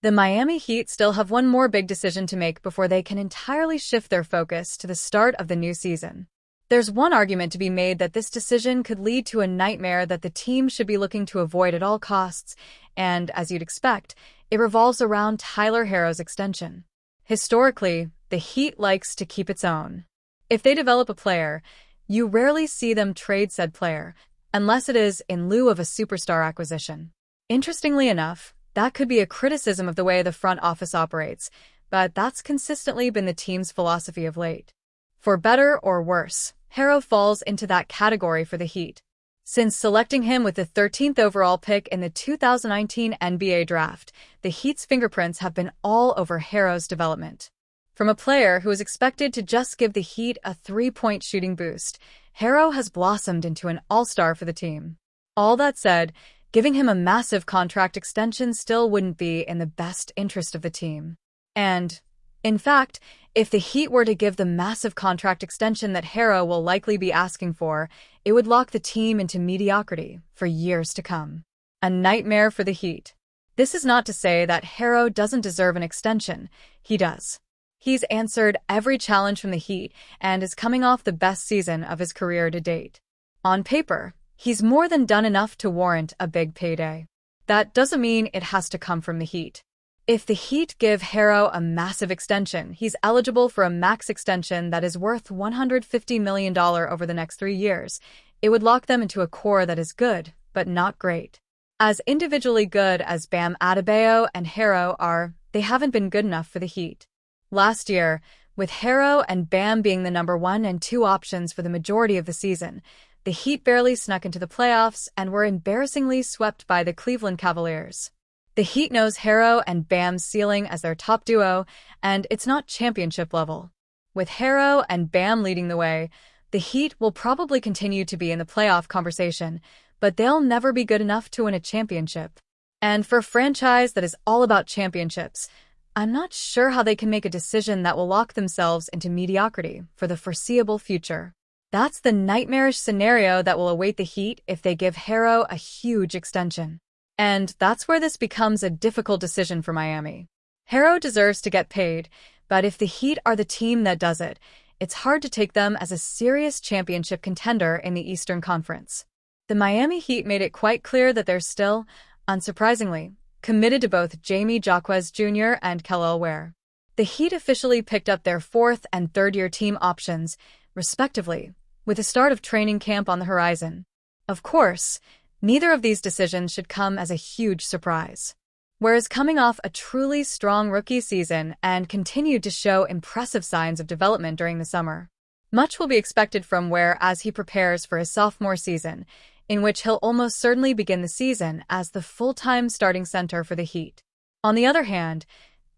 The Miami Heat still have one more big decision to make before they can entirely shift their focus to the start of the new season. There's one argument to be made that this decision could lead to a nightmare that the team should be looking to avoid at all costs, and, as you'd expect, it revolves around Tyler Herro's extension. Historically, the Heat likes to keep its own. If they develop a player, you rarely see them trade said player, unless it is in lieu of a superstar acquisition. Interestingly enough, that could be a criticism of the way the front office operates, but that's consistently been the team's philosophy of late. For better or worse, Herro falls into that category for the Heat. Since selecting him with the 13th overall pick in the 2019 NBA draft, the Heat's fingerprints have been all over Herro's development. From a player who is expected to just give the Heat a three-point shooting boost, Herro has blossomed into an all-star for the team. All that said, giving him a massive contract extension still wouldn't be in the best interest of the team. And, in fact, if the Heat were to give the massive contract extension that Herro will likely be asking for, it would lock the team into mediocrity for years to come. A nightmare for the Heat. This is not to say that Herro doesn't deserve an extension. He does. He's answered every challenge from the Heat and is coming off the best season of his career to date. On paper, he's more than done enough to warrant a big payday. That doesn't mean it has to come from the Heat. If the Heat give Herro a massive extension, he's eligible for a max extension that is worth $150 million over the next 3 years. It would lock them into a core that is good, but not great. As individually good as Bam Adebayo and Herro are, they haven't been good enough for the Heat. Last year, with Herro and Bam being the number 1 and 2 options for the majority of the season, the Heat barely snuck into the playoffs and were embarrassingly swept by the Cleveland Cavaliers. The Heat knows Herro and Bam's ceiling as their top duo, and it's not championship level. With Herro and Bam leading the way, the Heat will probably continue to be in the playoff conversation, but they'll never be good enough to win a championship. And for a franchise that is all about championships, I'm not sure how they can make a decision that will lock themselves into mediocrity for the foreseeable future. That's the nightmarish scenario that will await the Heat if they give Herro a huge extension. And that's where this becomes a difficult decision for Miami. Herro deserves to get paid, but if the Heat are the team that does it, it's hard to take them as a serious championship contender in the Eastern Conference. The Miami Heat made it quite clear that they're still, unsurprisingly, committed to both Jaime Jaquez Jr. and Kel'el Ware. The Heat officially picked up their 4th and 3rd-year team options, respectively, with the start of training camp on the horizon. Of course, neither of these decisions should come as a huge surprise. Whereas coming off a truly strong rookie season and continued to show impressive signs of development during the summer, much will be expected from Ware as he prepares for his sophomore season, in which he'll almost certainly begin the season as the full-time starting center for the Heat. On the other hand,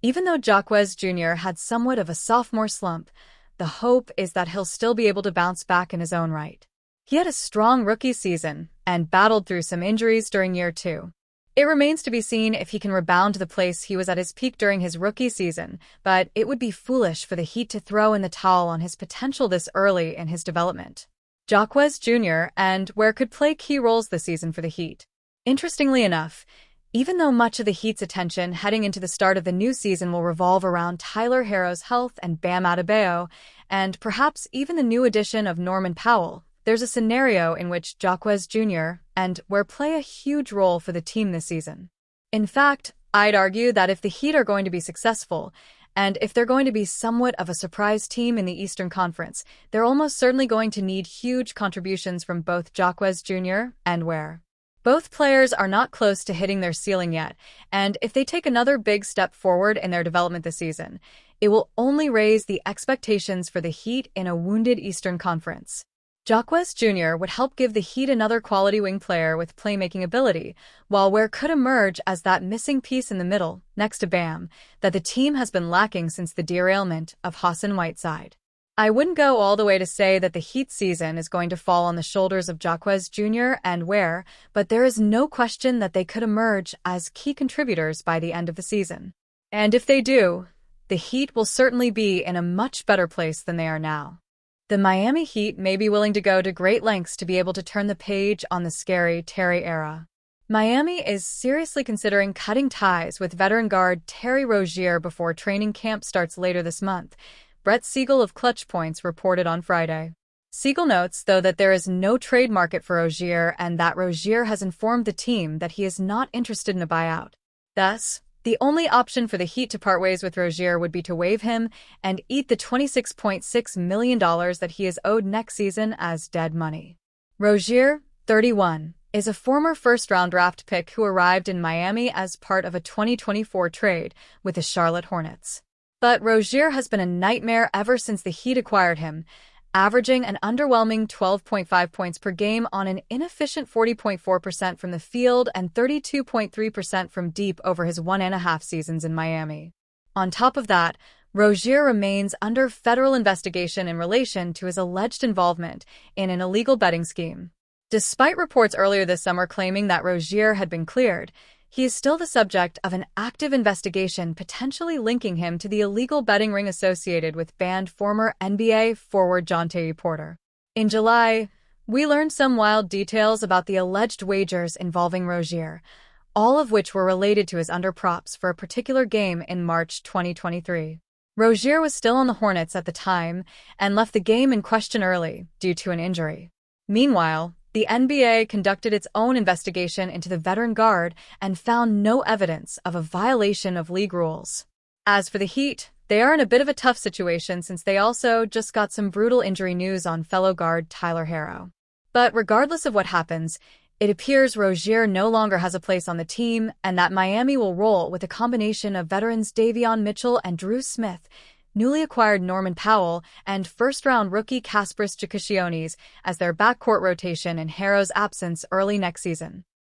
even though Jaquez Jr. had somewhat of a sophomore slump, the hope is that he'll still be able to bounce back in his own right. He had a strong rookie season and battled through some injuries during year 2. It remains to be seen if he can rebound to the place he was at his peak during his rookie season, but it would be foolish for the Heat to throw in the towel on his potential this early in his development. Jaquez Jr. and Ware could play key roles this season for the Heat. Interestingly enough, even though much of the Heat's attention heading into the start of the new season will revolve around Tyler Herro's health and Bam Adebayo, and perhaps even the new addition of Norman Powell, there's a scenario in which Jaquez Jr. and Ware play a huge role for the team this season. In fact, I'd argue that if the Heat are going to be successful, and if they're going to be somewhat of a surprise team in the Eastern Conference, they're almost certainly going to need huge contributions from both Jaquez Jr. and Ware. Both players are not close to hitting their ceiling yet, and if they take another big step forward in their development this season, it will only raise the expectations for the Heat in a wounded Eastern Conference. Jaquez Jr. would help give the Heat another quality wing player with playmaking ability, while Ware could emerge as that missing piece in the middle, next to Bam, that the team has been lacking since the derailment of Hassan Whiteside. I wouldn't go all the way to say that the Heat season is going to fall on the shoulders of Jaquez Jr. and Ware, but there is no question that they could emerge as key contributors by the end of the season. And if they do, the Heat will certainly be in a much better place than they are now. The Miami Heat may be willing to go to great lengths to be able to turn the page on the scary Terry era. Miami is seriously considering cutting ties with veteran guard Terry Rozier before training camp starts later this month, Brett Siegel of Clutch Points reported on Friday. Siegel notes, though, that there is no trade market for Rozier and that Rozier has informed the team that he is not interested in a buyout. Thus, the only option for the Heat to part ways with Rozier would be to waive him and eat the $26.6 million that he is owed next season as dead money. Rozier, 31, is a former first-round draft pick who arrived in Miami as part of a 2024 trade with the Charlotte Hornets. But Rozier has been a nightmare ever since the Heat acquired him, averaging an underwhelming 12.5 points per game on an inefficient 40.4% from the field and 32.3% from deep over his 1.5 seasons in Miami. On top of that, Rozier remains under federal investigation in relation to his alleged involvement in an illegal betting scheme. Despite reports earlier this summer claiming that Rozier had been cleared, he is still the subject of an active investigation potentially linking him to the illegal betting ring associated with banned former NBA forward Jontay Porter. In July, we learned some wild details about the alleged wagers involving Rozier, all of which were related to his underprops for a particular game in March 2023. Rozier was still on the Hornets at the time and left the game in question early due to an injury. Meanwhile, the NBA conducted its own investigation into the veteran guard and found no evidence of a violation of league rules. As for the Heat, they are in a bit of a tough situation since they also just got some brutal injury news on fellow guard Tyler Herro. But regardless of what happens, it appears Rozier no longer has a place on the team and that Miami will roll with a combination of veterans Davion Mitchell and Drew Smith, newly acquired Norman Powell, and first-round rookie Kasparis Jakashionis as their backcourt rotation in Herro's absence early next season.